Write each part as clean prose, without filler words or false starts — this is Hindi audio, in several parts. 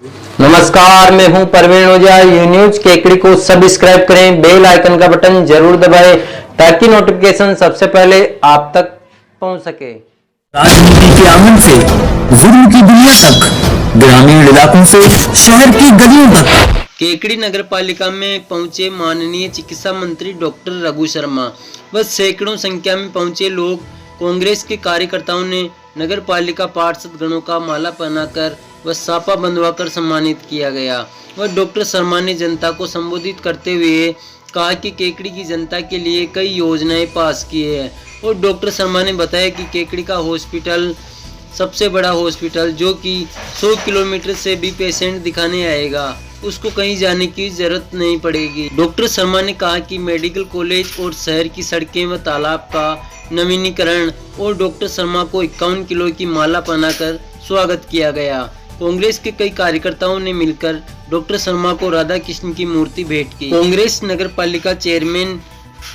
नमस्कार, मैं हूं परवीन ओझा। यू न्यूज केकड़ी को सब्सक्राइब करें, बेल आइकन का बटन जरूर दबाएं ताकि नोटिफिकेशन सबसे पहले आप तक पहुंच सके। राजनीति के आंगन से जुर्म की दुनिया तक, ग्रामीण इलाकों से शहर की गलियों तक। केकड़ी नगर पालिका में पहुंचे माननीय चिकित्सा मंत्री डॉक्टर रघु शर्मा व सैकड़ों संख्या में पहुंचे लोग। कांग्रेस के कार्यकर्ताओं ने नगर पालिका पार्षद गणों का माला पहनाकर व साफा बंधवाकर सम्मानित किया गया। वह डॉक्टर शर्मा ने जनता को संबोधित करते हुए कहा कि केकड़ी की जनता के लिए कई योजनाएं पास की है और डॉक्टर शर्मा ने बताया कि केकड़ी का हॉस्पिटल सबसे बड़ा हॉस्पिटल जो कि 100 किलोमीटर से भी पेशेंट दिखाने आएगा, उसको कहीं जाने की जरूरत नहीं पड़ेगी। डॉक्टर शर्मा ने कहा कि मेडिकल कॉलेज और शहर की सड़कें व तालाब का नवीनीकरण और डॉक्टर शर्मा को 51 किलो की माला पहनाकर स्वागत किया गया। कांग्रेस के कई कार्यकर्ताओं ने मिलकर डॉक्टर शर्मा को राधा कृष्ण की मूर्ति भेंट की। कांग्रेस नगर पालिका चेयरमैन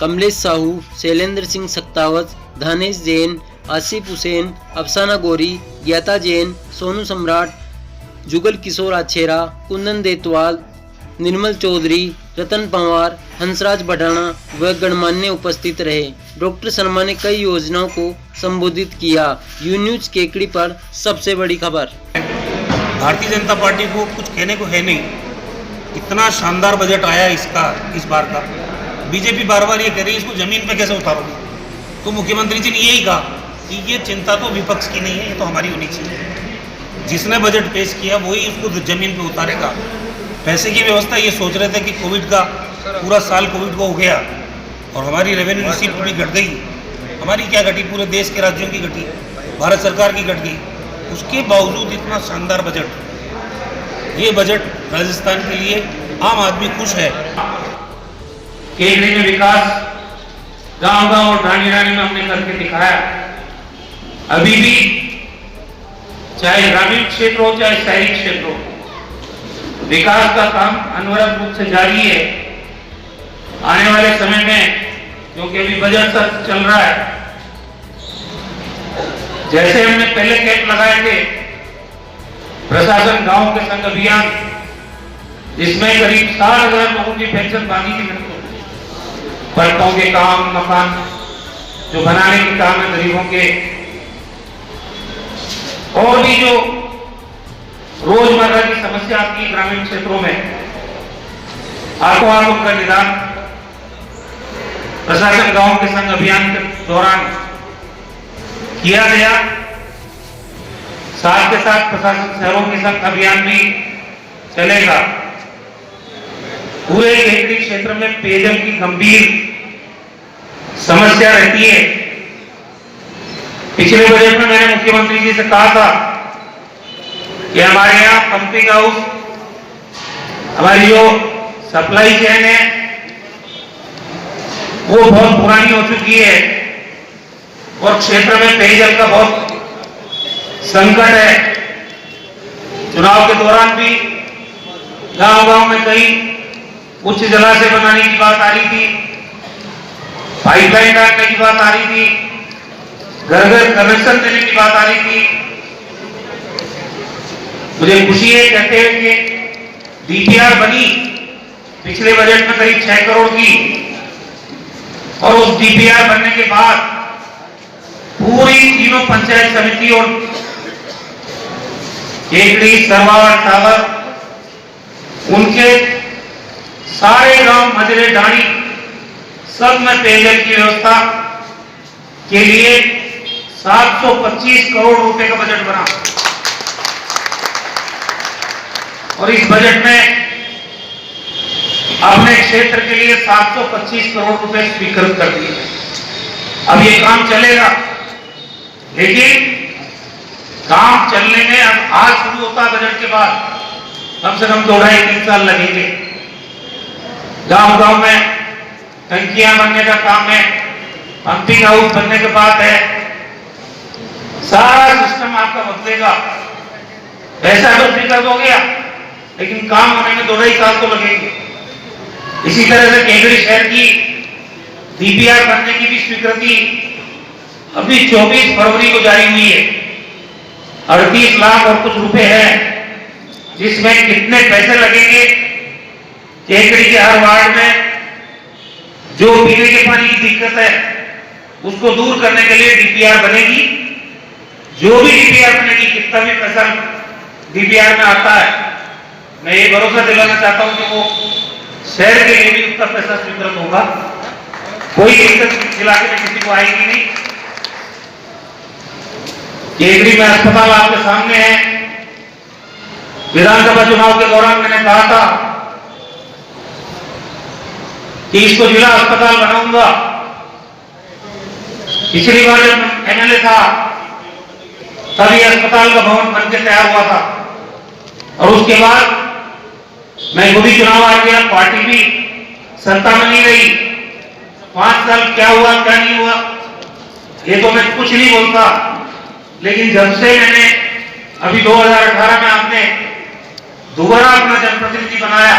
कमलेश साहू, शैलेंद्र सिंह सख्तावत, धानेश जैन, आसिफ हुसैन, अफसाना गौरी, ज्ञाता जैन, सोनू सम्राट, जुगल किशोर आछेरा, कुंदन देतवाल, निर्मल चौधरी, रतन पंवार, हंसराज बढ़ाना व गणमान्य उपस्थित रहे। डॉक्टर शर्मा ने कई योजनाओं को संबोधित किया। यू न्यूज केकड़ी पर सबसे बड़ी खबर। भारतीय जनता पार्टी को कुछ कहने को है नहीं, इतना शानदार बजट आया इसका इस बार का। बीजेपी बार बार ये कह रही है इसको जमीन पे कैसे उतारोगे, तो मुख्यमंत्री जी ने यही कहा कि ये चिंता तो विपक्ष की नहीं है, ये तो हमारी होनी चाहिए। जिसने बजट पेश किया वही उसको जमीन पे उतारेगा। पैसे की व्यवस्था ये सोच रहे थे कि कोविड का पूरा साल कोविड को हो गया और हमारी रेवेन्यू रिसीप्ट भी घट गई। हमारी क्या घटी, पूरे देश के राज्यों की घटी, भारत सरकार की घट गई। उसके बावजूद इतना शानदार बजट, ये बजट राजस्थान के लिए आम आदमी खुश है। केकड़ी में विकास गांव-गांव और ढाणी-ढाणी में हमने करके दिखाया। अभी भी चाहे ग्रामीण क्षेत्र हो चाहे शहरी क्षेत्र हो, विकास का काम अनवरत रूप से जारी है। आने वाले समय में, क्योंकि अभी बजट सत्र चल रहा है, जैसे हमने पहले कैंप लगाए थे प्रशासन गांव के संग अभियान, जिसमें करीब 60,000 लोगों की पेंशन बांधी थी। सड़कों के काम, मकान जो बनाने के काम है गरीबों के, और भी जो रोजमर्रा की समस्या आती है ग्रामीण क्षेत्रों में, आंखों का निदान प्रशासन गांव के संग अभियान के दौरान किया गया। साथ के साथ प्रशासन शहरों के संग अभियान भी चलेगा। पूरे केकड़ी क्षेत्र में पेयजल की गंभीर समस्या रहती है। पिछले बजट में मैंने मुख्यमंत्री जी से कहा था कि हमारे यहाँ पंपिंग हाउस, हमारी जो सप्लाई चेन है वो बहुत पुरानी हो चुकी है और क्षेत्र में पेयजल का बहुत संकट है। चुनाव के दौरान भी गांव-गांव में कई उच्च जलाशय बनाने की बात आ रही थी, पाइपलाइन डालने की बात आ रही थी, घर-घर कनेक्शन देने की बात आ रही थी। मुझे खुशी है कहते हैं कि डीपीआर बनी पिछले बजट में करीब 6 करोड़ की, और उस डीपीआर बनने के बाद पूरी तीनों पंचायत समिति और केकड़ी, सरवार, टावर, उनके सारे गांव, मजरे, ढाणी सब में पेयजल की व्यवस्था के लिए 725 करोड़ रुपए का बजट बना। और इस बजट में अपने क्षेत्र के लिए 725 करोड़ रुपए स्वीकृत कर दिए। अब ये काम चलेगा, लेकिन काम चलने में अब आज शुरू होता है, बजट के बाद कम से कम 2-2.5-3 साल लगेंगे। गांव-गांव में टंकियां बनने का काम है, पंपिंग हाउस बनने के बाद है, सारा सिस्टम आपका बदलेगा। पैसा तो स्वीकृत हो गया, लेकिन काम होने में 2-2.5 साल तो लगेंगे। इसी तरह से केकड़ी शहर की डीपीआर बनने की भी स्वीकृति अभी 24 फरवरी को जारी हुई है। 38 लाख और कुछ रुपए हैं जिसमें कितने पैसे लगेंगे, केकड़ी के हर वार्ड में जो पीने के पानी की दिक्कत है उसको दूर करने के लिए डीपीआर बनेगी। जो भी डीपीआर बनेगी, कितना भी पैसा डीपीआर में आता है, मैं ये भरोसा दिलाना चाहता हूं कि वो शहर के लिए भी उतना पैसा स्वीकृत होगा। कोई दिक्कत इलाके में किसी को आएगी नहीं। केकड़ी में अस्पताल आपके सामने है। विधानसभा चुनाव के दौरान मैंने कहा था कि इसको जिला अस्पताल बनाऊंगा। पिछली बार जब एमएलए था तब ये अस्पताल का भवन बनकर तैयार हुआ था, और उसके बाद मैं खुद ही चुनाव आ गया, पार्टी भी सत्ता में नहीं रही। 5 साल क्या हुआ क्या नहीं हुआ ये तो मैं कुछ नहीं बोलता, लेकिन जब से मैंने अभी 2018 में आपने दोबारा अपना जनप्रतिनिधि बनाया,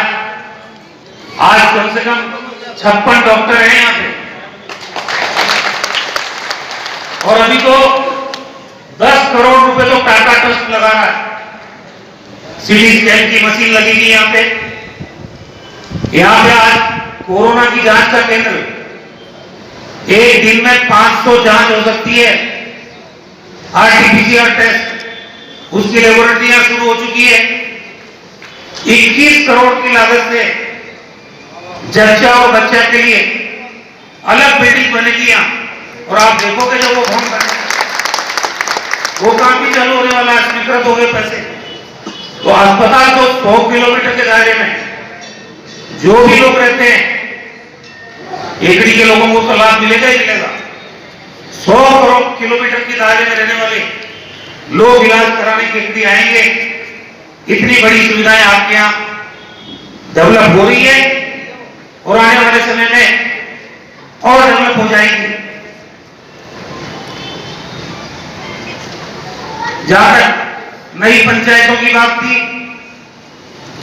आज कम से कम 56 डॉक्टर हैं यहाँ पे, और अभी तो 10 करोड़ रुपए तो टाटा ट्रस्ट लगा रहा है। सीटी स्कैन की मशीन लगेगी यहाँ पे। यहाँ पे आज कोरोना की जांच का केंद्र, एक दिन में 500 जांच हो सकती है। आरटीपीसीआर टेस्ट, उसकी लेबोरेटरियां शुरू हो चुकी है। 21 करोड़ की लागत से जच्चा और बच्चा के लिए अलग बिल्डिंग बनेगी यहाँ, और आप देखोगे जब वो भवन बनेगा, वो काम भी चालू होने वाला है, स्वीकृत हो गए पैसे। तो अस्पताल तो 100 किलोमीटर के दायरे में जो भी लोग रहते हैं, केकड़ी के लोगों को तो लाभ मिलेगा ही मिलेगा। 100 किलोमीटर के दायरे में रहने वाले लोग इलाज कराने केकड़ी आएंगे। इतनी बड़ी सुविधाएं आपके यहाँ डेवलप हो रही है और आने वाले समय में और डेवलप हो जाएगी। जहां तक नई पंचायतों की बात थी,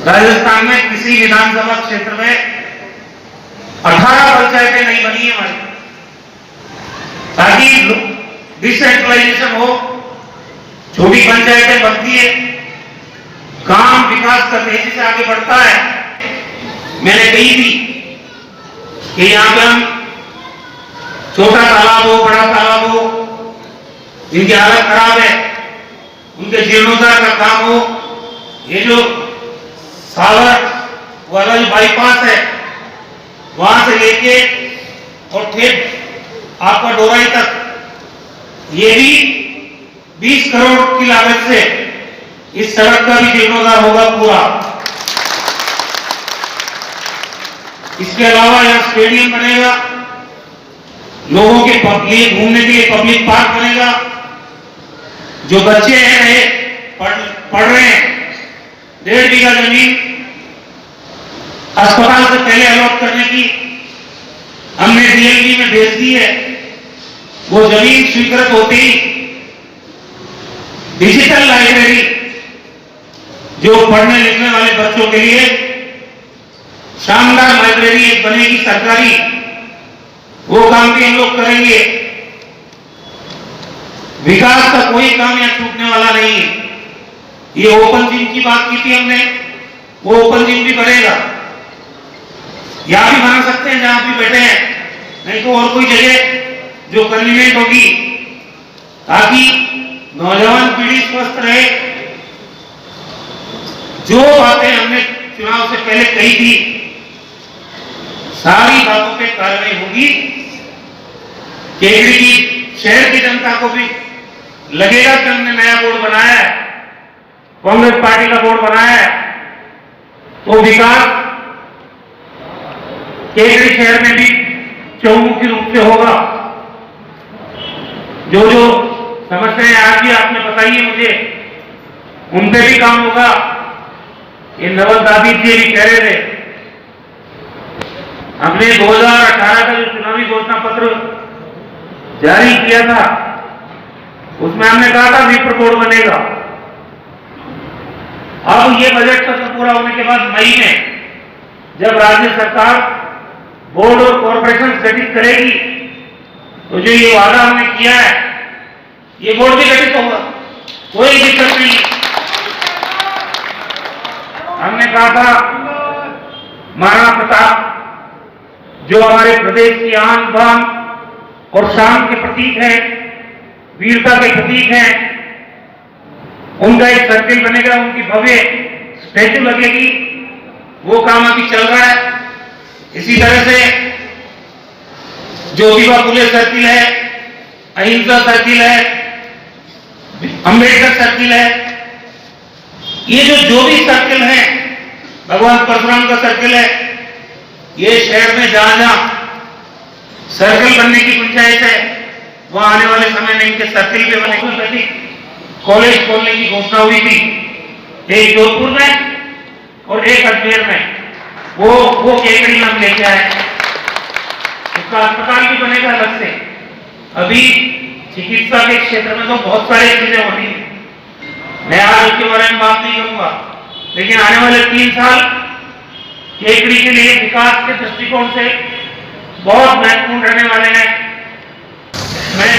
राजस्थान में किसी विधानसभा क्षेत्र में 18 पंचायतें नहीं बनी है हमारी, ताकि डिसेंट्रलाइजेशन हो। छोटी पंचायतें बनती है, काम विकास का तेजी से आगे बढ़ता है। मैंने कही थी कि यहां पे हम छोटा तालाब हो, बड़ा तालाब हो, जिनकी हालत खराब है, उनके जीर्णोद्धार का काम हो। ये जो सागर वाला जो बाईपास है, वहां से लेके और ठेठ आपका डोराई तक, ये भी 20 करोड़ की लागत से इस सड़क का भी जीर्णोद्धार होगा पूरा। इसके अलावा यहाँ स्टेडियम बनेगा, लोगों के लिए घूमने के लिए पब्लिक पार्क बनेगा। जो बच्चे हैं पढ़ रहे हैं, 1.5 बीघा जमीन अस्पताल से पहले अलॉट करने की हमने डीएलबी में भेज दी है। वो जमीन स्वीकृत होते ही डिजिटल लाइब्रेरी जो पढ़ने लिखने वाले बच्चों के लिए शानदार लाइब्रेरी एक बनेगी सरकारी, वो काम भी हम लोग करेंगे। विकास का कोई काम यहाँ छूटने वाला नहीं है। ये ओपन जिम की बात की थी हमने, वो ओपन जिम भी बनेगा। यहां भी बना सकते हैं जहां भी बैठे हैं, नहीं तो और कोई जगह जो कन्वीनियंट होगी, ताकि नौजवान पीढ़ी स्वस्थ रहे। जो बातें हमने चुनाव से पहले कही थी, सारी बातों पे कार्रवाई होगी। केकड़ी की शहर की जनता को भी लगेगा कि हमने नया बोर्ड बनाया है, कांग्रेस पार्टी का बोर्ड बनाया है, तो विकास केकड़ी शहर में भी चहुमुखी रूप से होगा। जो जो समस्याएं आज भी आपने बताई है मुझे, उन पे भी काम होगा। ये नवल दादी जी भी कह रहे थे, हमने 2018 का जो चुनावी घोषणा पत्र जारी किया था, उसमें हमने कहा था विप्र बोर्ड बनेगा। अब ये बजट सत्र पूरा होने के बाद मई में जब राज्य सरकार बोर्ड और कॉर्पोरेशन गठित करेगी, तो जो ये वादा हमने किया है, ये बोर्ड भी गठित होगा, कोई दिक्कत नहीं। हमने कहा था महाराणा प्रताप जो हमारे प्रदेश की आन बान और शान के प्रतीक है, वीरता के प्रतीक है, उनका एक सर्किल बनेगा, उनकी भव्य स्टैचू लगेगी। वो काम अभी चल रहा है। इसी तरह से ज्योतिबा फुले सर्किल है, अहिंसा सर्किल है, अंबेडकर सर्किल है। ये जो भी सर्किल है, भगवान परशुराम का सर्किल है, ये शहर में जहां जहां सर्किल बनने की गुंजाइश है वहां आने वाले समय में इनके सर्किल पे बने। कॉलेज खोलने की घोषणा हुई थी, एक जोधपुर में और एक अजमेर में। वो केकड़ी हम लेके आए। उसका अस्पताल भी बनेगा अलग से। अभी चिकित्सा के क्षेत्र में तो बहुत सारी चीजें होनी है, मैं आज उसके बारे में बात नहीं करूंगा, लेकिन आने वाले 3 साल केकड़ी के लिए विकास के दृष्टिकोण से बहुत महत्वपूर्ण रहने वाले हैं। मैं